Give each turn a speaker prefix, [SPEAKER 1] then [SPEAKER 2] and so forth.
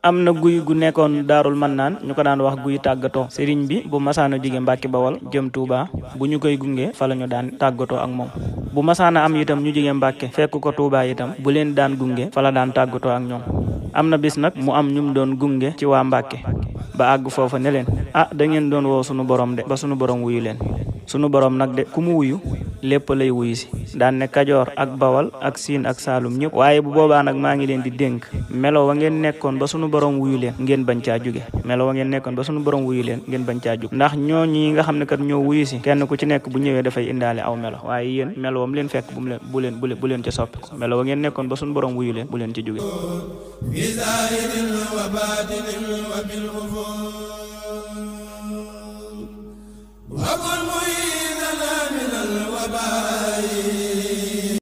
[SPEAKER 1] am na guy gu nekkoon daarul mannaan ñu ko daan wax guy tàggatoo sëriñ bi bu masaana jóge Mbàkke Bawal jëm Touba bu ñu koy gunge fa la ñu daan tàggatoo ak moom bu masaana am itam ñu jóge Mbàkke fekk ko Touba itam bu leen daan gunge fa la daan tàggatoo ak ñoom am na bis nag mu am ñum doon gunge ci waa Mbàkke ba àgg foofa ne leen da ngeen doon woo sunu borom de ba sunu borom wuyu leen sunu borom nag de ku mu wuyu lépp lay wuyu si daan ne Kajoor ak Bawal ak Siin ak Saalum ñëpp waaye bu boobaa nag maa ngi leen di dénk melo wa ngeen nekkoon ba sunu borom wuyu leen ngeen bañ caa jóge melo wa ngeen nekkoon ba sunu borom wuyu leen ngeen bañ caa jóge ndax ñoo ñi nga xam ne kat ñoo wuyu si kenn ku ci nekk bu ñëwee dafay indaale aw melo waaye yéen melo wam leen fekk bu leen ca soppi melo wa ngeen nekkoon ba sunu borom wuyu leen bu leen ci jóge وقل معيذنا من الوباء